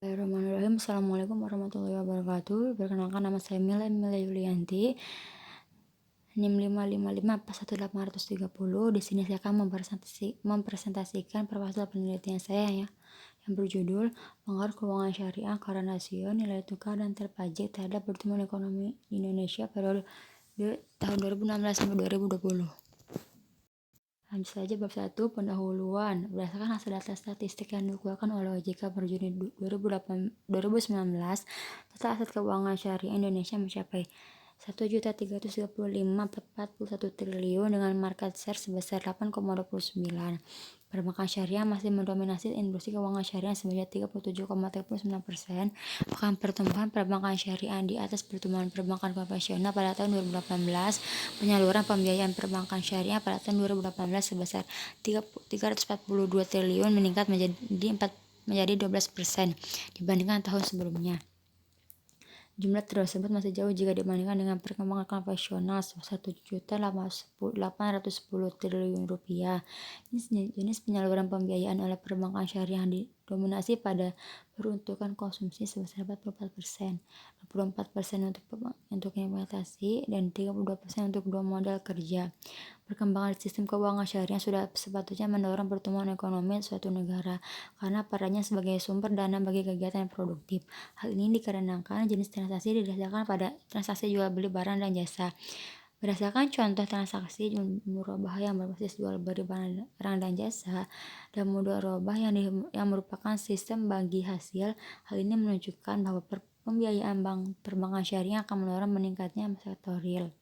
Bismillahirrahmanirrahim. Assalamualaikum warahmatullahi wabarakatuh. Perkenalkan, nama saya Mila Yulianti, NIM 55541 Di sini saya akan mempresentasikan proposal penelitian saya yang berjudul Pengaruh Keuangan Syariah karena rasio nilai tukar dan terpajak terhadap pertumbuhan ekonomi di Indonesia periode tahun 2016 sampai 2020. Lanjut saja bab 1, pendahuluan. Berdasarkan hasil data statistik yang dikeluarkan oleh OJK per Juni 2019, total aset keuangan syariah Indonesia mencapai 1.335.41 triliun dengan market share sebesar 8,29. Perbankan syariah masih mendominasi industri keuangan syariah sebanyak 37,39%. Bahkan pertumbuhan perbankan syariah di atas pertumbuhan perbankan konvensional pada tahun 2018. Penyaluran pembiayaan perbankan syariah pada tahun 2018 sebesar 342 triliun meningkat menjadi 12% dibandingkan tahun sebelumnya. Jumlah tersebut masih jauh jika dibandingkan dengan perkembangan konvensional sebesar 7.810 triliun rupiah. Jenis penyaluran pembiayaan oleh perbankan syariah didominasi pada peruntukan konsumsi sebesar 44%, 24% untuk investasi, dan 32% untuk dua modal kerja. Perkembangan sistem keuangan syariah sudah sepatutnya mendorong pertumbuhan ekonomi suatu negara karena perannya sebagai sumber dana bagi kegiatan yang produktif. Hal ini dikarenakan jenis transaksi didasarkan pada transaksi jual beli barang dan jasa. Berdasarkan contoh transaksi murabah yang berbasis jual beli barang dan jasa dan mudharabah yang merupakan sistem bagi hasil, hal ini menunjukkan bahwa pembiayaan perbankan syariah akan mendorong meningkatnya sektor real.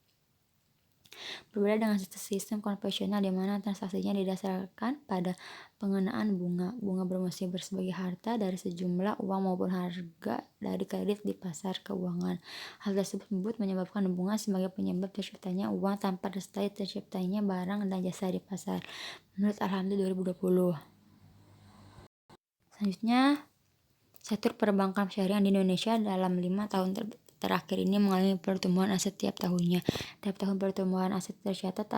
Berbeda dengan sistem konvensional di mana transaksinya didasarkan pada pengenaan bunga bermesti sebagai harta dari sejumlah uang maupun harga dari kredit di pasar keuangan. Hal tersebut menyebabkan bunga sebagai penyebab terciptanya uang tanpa disertai terciptanya barang dan jasa di pasar. Menurut Alhamdi 2020. Selanjutnya, sektor perbankan syariah di Indonesia dalam 5 tahun terakhir ini mengalami pertumbuhan aset tiap tahunnya. Tiap tahun pertumbuhan aset tercatat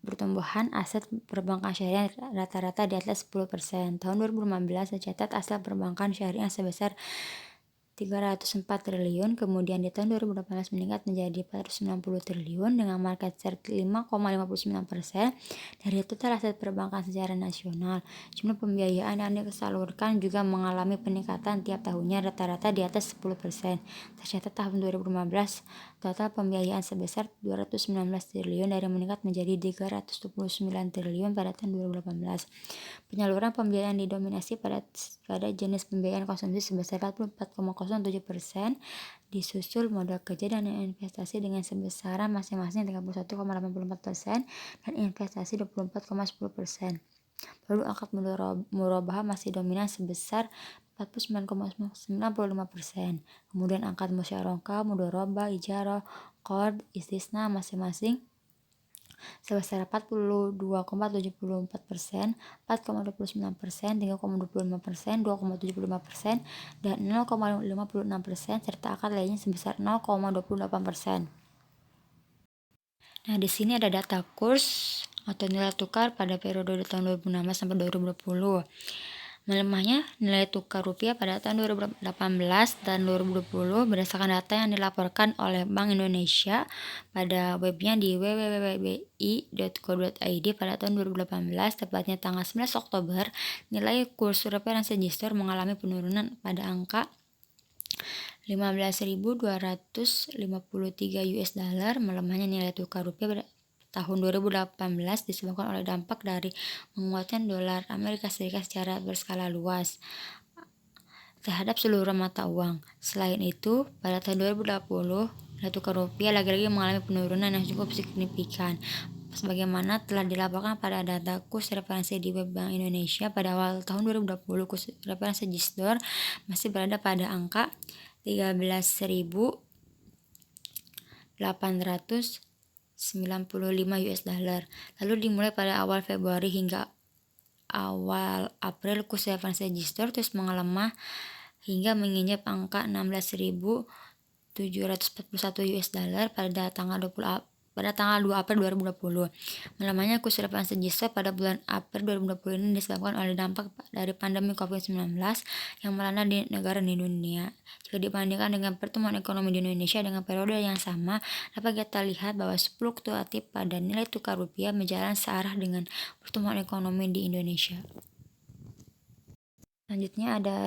pertumbuhan aset perbankan syariah rata-rata di atas 10%. Tahun 2015 tercatat aset perbankan syariah sebesar 304 triliun, kemudian di tahun 2018 meningkat menjadi 490 triliun dengan market share 5,59% dari total aset perbankan secara nasional. Jumlah pembiayaan yang disalurkan juga mengalami peningkatan tiap tahunnya rata-rata di atas 10%. Tercatat tahun 2015 total pembiayaan sebesar 219 triliun dari meningkat menjadi 329 triliun pada tahun 2018. Penyaluran pembiayaan didominasi pada jenis pembiayaan konsumsi sebesar 44,07%, disusul modal kerja dan investasi dengan sebesar masing-masing 31,84% dan investasi 24,10%. Lalu akad murabah masih dominan sebesar 49,95%. Kemudian akad musyarakah, mudharabah, ijarah, qard, istisna masing-masing sebesar 42,74%, 4,29%, 3,25%, 2,75%, dan 0,56%, serta akad lainnya sebesar 0,28%. Nah, di sini ada data kurs atau nilai tukar pada periode tahun 2016 sampai 2020. Melemahnya nilai tukar rupiah pada tahun 2018 dan 2020 berdasarkan data yang dilaporkan oleh Bank Indonesia pada webnya di www.bi.co.id pada tahun 2018, tepatnya tanggal 11 Oktober, nilai kurs referensi register mengalami penurunan pada angka 15.253 US dollar. Melemahnya nilai tukar rupiah pada tahun 2018 disebabkan oleh dampak dari menguatnya dolar Amerika Serikat secara berskala luas terhadap seluruh mata uang. Selain itu, pada tahun 2020, nilai tukar rupiah lagi-lagi mengalami penurunan yang cukup signifikan. Sebagaimana telah dilaporkan pada data kurs referensi di web Bank Indonesia, pada awal tahun 2020 kurs referensi JISDOR masih berada pada angka 13.895 US dollar. Lalu dimulai pada awal Februari hingga awal April, kurs referensi JISDOR terus melemah hingga menginjak angka 16.741 US dollar pada tanggal pada tanggal 2 April 2020. Melemahnya kurs rupiah sejenis pada bulan April 2020 ini disebabkan oleh dampak dari pandemi COVID-19 yang melanda di negara di dunia. Jika dibandingkan dengan pertumbuhan ekonomi di Indonesia dengan periode yang sama, dapat kita lihat bahwa fluktuatif pada nilai tukar rupiah berjalan searah dengan pertumbuhan ekonomi di Indonesia. Selanjutnya ada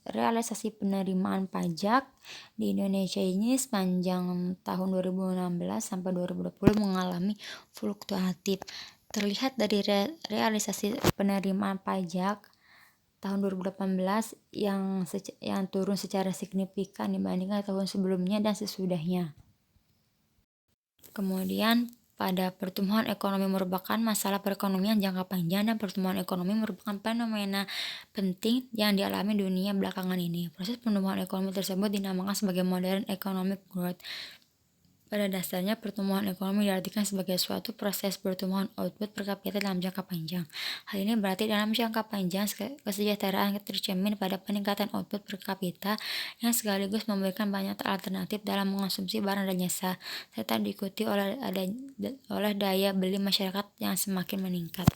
realisasi penerimaan pajak di Indonesia ini sepanjang tahun 2016 sampai 2020 mengalami fluktuatif. Terlihat dari realisasi penerimaan pajak tahun 2018 yang turun secara signifikan dibandingkan tahun sebelumnya dan sesudahnya. Kemudian pada pertumbuhan ekonomi merupakan masalah perekonomian jangka panjang dan pertumbuhan ekonomi merupakan fenomena penting yang dialami dunia belakangan ini. Proses pertumbuhan ekonomi tersebut dinamakan sebagai modern economic growth. Pada dasarnya, pertumbuhan ekonomi diartikan sebagai suatu proses pertumbuhan output per kapita dalam jangka panjang. Hal ini berarti dalam jangka panjang kesejahteraan tercermin pada peningkatan output per kapita yang sekaligus memberikan banyak alternatif dalam mengonsumsi barang dan jasa, serta diikuti oleh daya beli masyarakat yang semakin meningkat.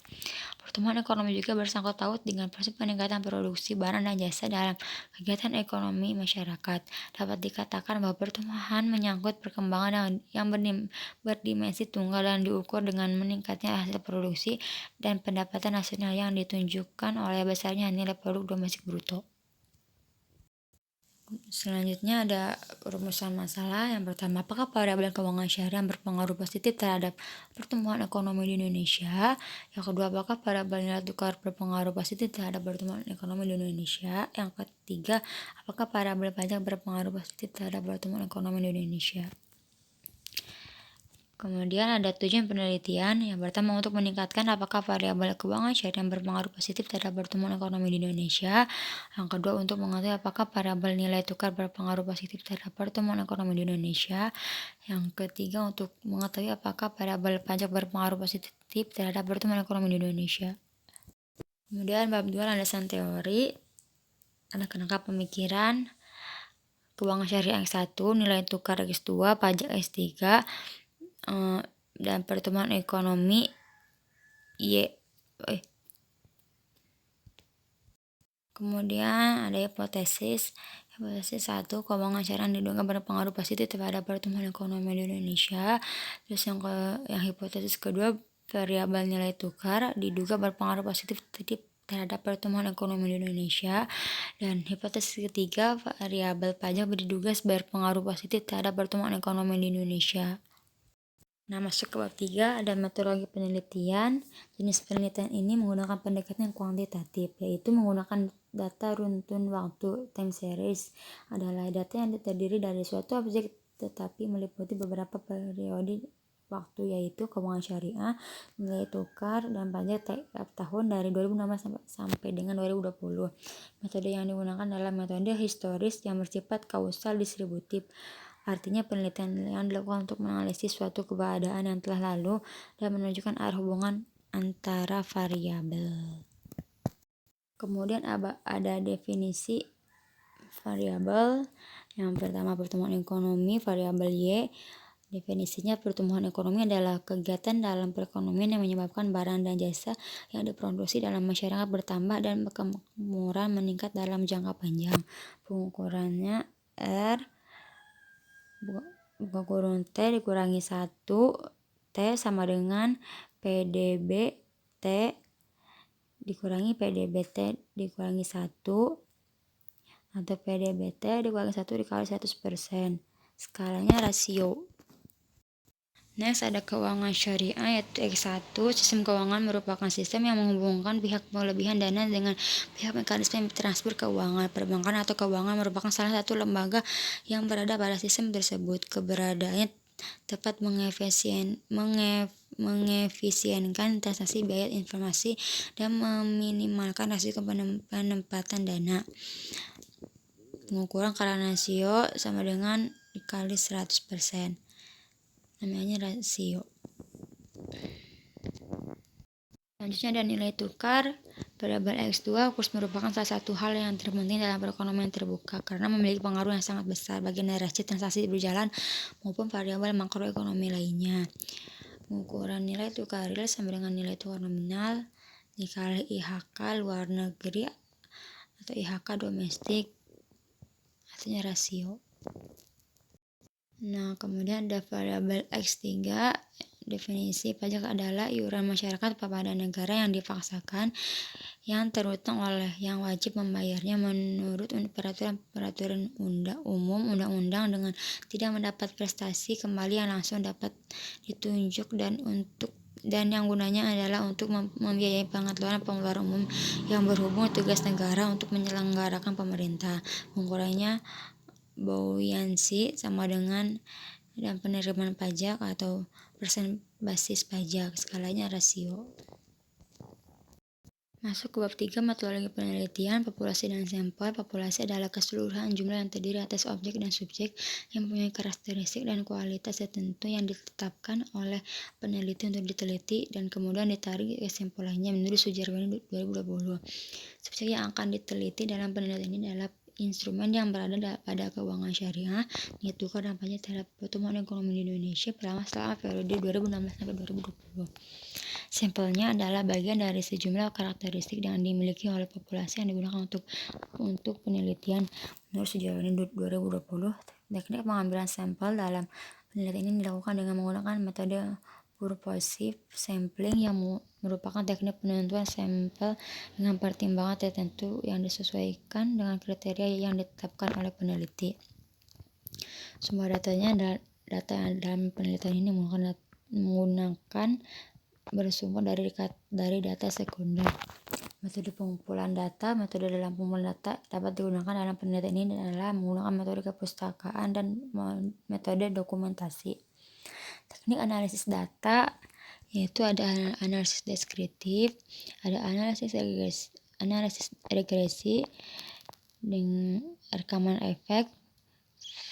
Pertumbuhan ekonomi juga bersangkut paut dengan proses peningkatan produksi barang dan jasa dalam kegiatan ekonomi masyarakat. Dapat dikatakan bahwa pertumbuhan menyangkut perkembangan yang berdimensi tunggal dan diukur dengan meningkatnya hasil produksi dan pendapatan nasional yang ditunjukkan oleh besarnya nilai produk domestik bruto. Selanjutnya ada rumusan masalah. Yang pertama, apakah variabel keuangan syariah berpengaruh positif terhadap pertumbuhan ekonomi di Indonesia? Yang kedua, apakah variabel nilai tukar berpengaruh positif terhadap pertumbuhan ekonomi di Indonesia? Yang ketiga, apakah variabel pajak berpengaruh positif terhadap pertumbuhan ekonomi di Indonesia? Kemudian ada tujuan penelitian. Yang pertama, untuk meningkatkan apakah variabel keuangan syariah berpengaruh positif terhadap pertumbuhan ekonomi di Indonesia. Yang kedua, untuk mengetahui apakah variabel nilai tukar berpengaruh positif terhadap pertumbuhan ekonomi di Indonesia. Yang ketiga, untuk mengetahui apakah variabel pajak berpengaruh positif terhadap pertumbuhan ekonomi di Indonesia. Kemudian bab 2 landasan teori, ada kerangka pemikiran, keuangan syariah X1, nilai tukar X2, pajak X3, dan pertumbuhan ekonomi Kemudian ada hipotesis 1, keuangan syariah diduga berpengaruh positif terhadap pertumbuhan ekonomi di Indonesia. Terus yang hipotesis kedua, variabel nilai tukar diduga berpengaruh positif terhadap pertumbuhan ekonomi di Indonesia. Dan hipotesis ketiga, variabel pajak diduga berpengaruh positif terhadap pertumbuhan ekonomi di Indonesia. Nah, masuk ke bab 3, ada metodologi penelitian. Jenis penelitian ini menggunakan pendekatan yang kuantitatif, yaitu menggunakan data runtun waktu time series. Adalah data yang terdiri dari suatu objek tetapi meliputi beberapa periode waktu, yaitu keuangan syariah, nilai tukar, dan pajak tiap tahun dari 2016 sampai dengan 2020. Metode yang digunakan adalah metode historis yang bersifat kausal distributif. Artinya penelitian yang dilakukan untuk menganalisis suatu keadaan yang telah lalu dan menunjukkan arah hubungan antara variabel. Kemudian ada definisi variabel. Yang pertama, pertumbuhan ekonomi, variabel Y. Definisinya, pertumbuhan ekonomi adalah kegiatan dalam perekonomian yang menyebabkan barang dan jasa yang diproduksi dalam masyarakat bertambah dan berkemakmuran meningkat dalam jangka panjang. Pengukurannya R buka kurung T dikurangi 1, T sama dengan PDB T dikurangi PDB T dikurangi 1, atau PDB T dikurangi 1 dikali 100%. Skalanya rasio. Next ada keuangan syariah, yaitu X1. Sistem keuangan merupakan sistem yang menghubungkan pihak pelebihan dana dengan pihak mekanisme transfer keuangan. Perbankan atau keuangan merupakan salah satu lembaga yang berada pada sistem tersebut. Keberadaannya dapat mengefisienkan transaksi biaya informasi dan meminimalkan risiko penempatan dana. Pengukuran skala rasio sama dengan dikali 100%. Namanya rasio. Selanjutnya ada nilai tukar. Variabel X2, kurs merupakan salah satu hal yang terpenting dalam perekonomian terbuka karena memiliki pengaruh yang sangat besar bagi neraca transaksi berjalan maupun variabel makroekonomi lainnya. pengukuran nilai tukar real sama dengan nilai tukar nominal dikali IHK luar negeri atau IHK domestik, artinya rasio. Nah, kemudian ada variabel X3. Definisi pajak adalah iuran masyarakat pada negara yang dipaksakan, yang terutang oleh yang wajib membayarnya menurut peraturan umum undang-undang dengan tidak mendapat prestasi kembali yang langsung dapat ditunjuk dan yang gunanya adalah untuk membiayai pengeluaran umum yang berhubung tugas negara untuk menyelenggarakan pemerintah. Pengukurannya buoyancy sama dengan dan penerimaan pajak atau persen basis pajak, skalanya rasio. Masuk ke bab 3, metodologi penelitian, populasi dan sampel. Populasi adalah keseluruhan jumlah yang terdiri atas objek dan subjek yang mempunyai karakteristik dan kualitas tertentu yang ditetapkan oleh peneliti untuk diteliti dan kemudian ditarik kesimpulannya menurut Sujarwani 2020. Subjek yang akan diteliti dalam penelitian ini adalah instrumen yang berada pada keuangan syariah, nilai tukar dan pajak terhadap pertumbuhan ekonomi di Indonesia selama periode 2016 sampai 2020. Sampelnya adalah bagian dari sejumlah karakteristik yang dimiliki oleh populasi yang digunakan untuk penelitian. Menurut Sujarwani 2020, teknik pengambilan sampel dalam penelitian ini dilakukan dengan menggunakan metode purposive sampling yang merupakan teknik penentuan sampel dengan pertimbangan tertentu yang disesuaikan dengan kriteria yang ditetapkan oleh peneliti. Sumber datanya data dalam penelitian ini menggunakan bersumber dari data sekunder. Metode pengumpulan data. Metode dalam pengumpulan data dapat digunakan dalam penelitian ini adalah menggunakan metode kepustakaan dan metode dokumentasi. Teknik analisis data yaitu ada analisis deskriptif, ada analisis regresi dengan rekaman efek,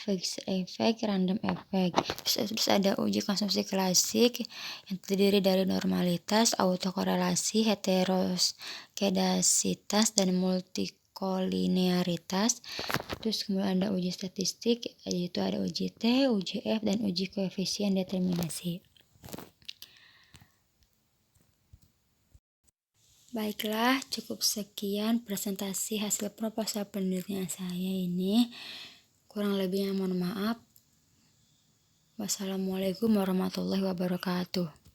fixed effect, random effect. Terus ada uji konsumsi klasik yang terdiri dari normalitas, autokorelasi, heteroskedasitas, dan multikolinearitas. Terus kemudian ada uji statistik, yaitu ada uji T, uji F, dan uji koefisien determinasi. Baiklah, cukup sekian presentasi hasil proposal penelitian saya ini. Kurang lebihnya mohon maaf. Wassalamualaikum warahmatullahi wabarakatuh.